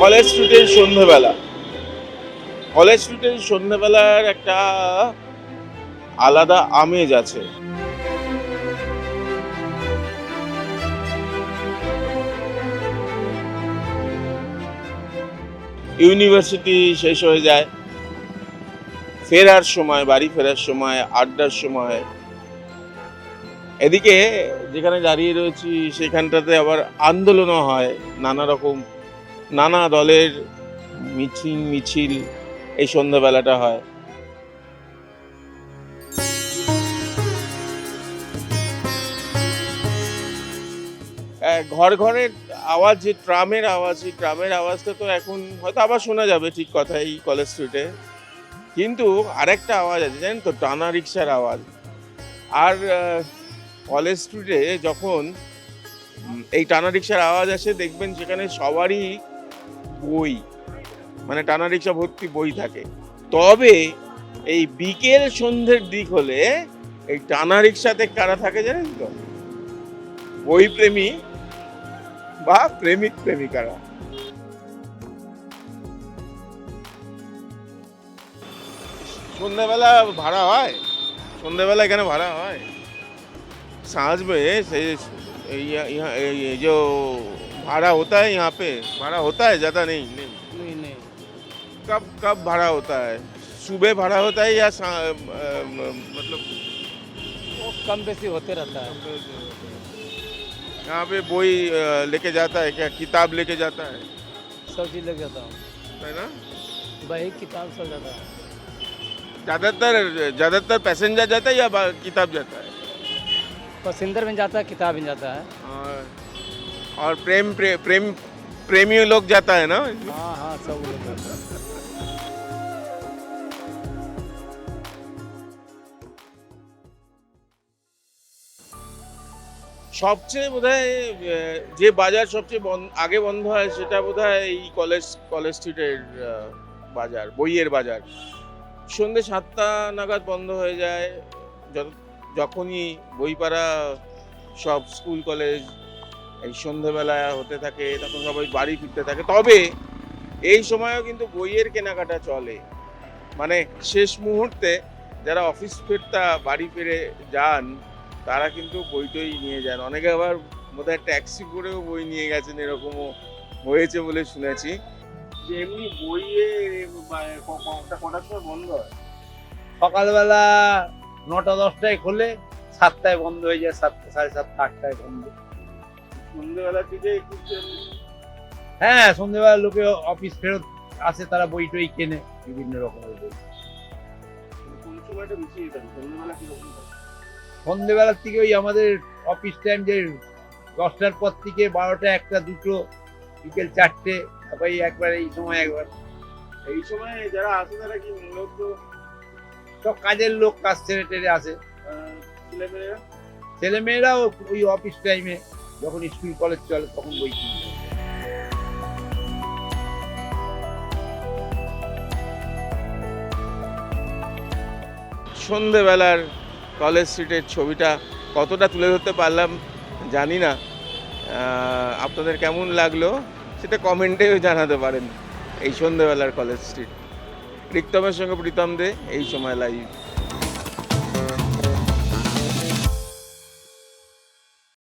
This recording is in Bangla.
কলেজ স্ট্রিটের সন্ধ্যেবেলা, কলেজ স্ট্রিটের সন্ধ্যেবেলার একটা আলাদা আমেজ আছে। ইউনিভার্সিটি শেষ হয়ে যায়, ফেরার সময়, বাড়ি ফেরার সময়, আড্ডার সময়, এদিকে যেখানে দাঁড়িয়ে রয়েছি সেখানটাতে আবার আন্দোলনও হয়, নানা রকম নানা দলের মিছিল এই সন্ধ্যাবেলাটা হয়। ঘর ঘরের আওয়াজ, যে ট্রামের আওয়াজ, এই ট্রামের আওয়াজটা তো এখন হয়তো আবার শোনা যাবে, ঠিক কথা, এই কলেজ স্ট্রিটে। কিন্তু আরেকটা আওয়াজ আছে, জানেন তো, টানা রিক্সার আওয়াজ। আর কলেজ স্ট্রিটে যখন এই টানা রিক্সার আওয়াজ আসে, দেখবেন সেখানে সবারই বই, মানে টানা রিক্সা ভর্তি বই থাকে। তবে এই বিকেল সন্ধ্যের দিক হলে এই টানা রিক্সাতে কারা থাকে জানেন তো? বই প্রেমী বা প্রেমিক প্রেমিকারা। সন্ধ্যাবেলা ভাড়া হয়, সন্ধ্যাবেলা এখানে ভাড়া হয়। सांझ में से ये जो भाड़ा होता है यहाँ पे, भाड़ा होता है, ज़्यादा नहीं नहीं नहीं नहीं कब कब भाड़ा होता है? सुबह भाड़ा होता है या मतलब वो कम बेसी होते रहता है। यहाँ पे बोई लेके जाता है क्या? किताब लेके जाता है सब चीज़ लग जाता हूँ, है ना? बही किताब सब जाता है। ज़्यादातर ज़्यादातर पैसेंजर जाता है या किताब जाता है? पैसेंजर में जाता है, किताब में जाता है। और प्रेम प्रेमी लोग जाता है ना? हाँ हाँ सब लोग जाता है। সবচেয়ে বোধহয় যে বাজার সবচেয়ে আগে বন্ধ হয় সেটা বোধহয় এই কলেজ স্ট্রিটের বাজার, বইয়ের বাজার। সন্ধ্যে 7টা নাগাদ বন্ধ হয়ে যায়। যখনই বইপাড়া সব স্কুল কলেজ এই সন্ধ্যেবেলা হতে থাকে, তখন সবাই বাড়ি ফিরতে থাকে। তবে এই সময়ও কিন্তু বইয়ের কেনাকাটা চলে, মানে শেষ মুহূর্তে যারা অফিস ফেরতা বাড়ি ফিরে যান তারা কিন্তু বই টই নিয়ে যান। অনেকে আবার বোধহয় ট্যাক্সি করেও বই নিয়ে গেছেন, এরকমও হয়েছে বলে শুনেছি। যে এমনি বইয়ে কটার সময় বন্ধ হয়? সকালবেলা 9টা-10টায় খোলে, 7টায় বন্ধ হয়ে যায়, 7টা, 7:30, 8টায় বন্ধ। সন্ধ্যেবেলা থেকে হ্যাঁ, সন্ধ্যেবেলা লোকে অফিস ফেরত আসে, তারা বই টই কেনে, বিভিন্ন রকমের বই। কোন সময়টা বেশি যেতেন? সন্ধ্যেবেলা কিরকম থাকে? সন্ধ্যেবেলার থেকে ওই আমাদের অফিস টাইম, যে 10টার পর থেকে 12টা, 1টা, 2টো, বিকেল 4টে, সবাই একবার এই সময় একবার। এই সময় যারা আসে তারা কি মূলত সব কাজের লোক, কাজ ছেড়ে টেরে আসে। ছেলেমেয়েরা? ছেলেমেয়েরাও ওই অফিস টাইমে, যখন স্কুল কলেজ চলে তখন বই কিনতে। সন্ধেবেলার কলেজ স্ট্রিটের ছবিটা কতটা তুলে ধরতে পারলাম জানি না। আপনাদের কেমন লাগলো সেটা কমেন্টেও জানাতে পারেন। এই সন্ধেবেলার কলেজ স্ট্রিট। রিক্তমের সঙ্গে প্রীতম দে, এই সময় লাইভ।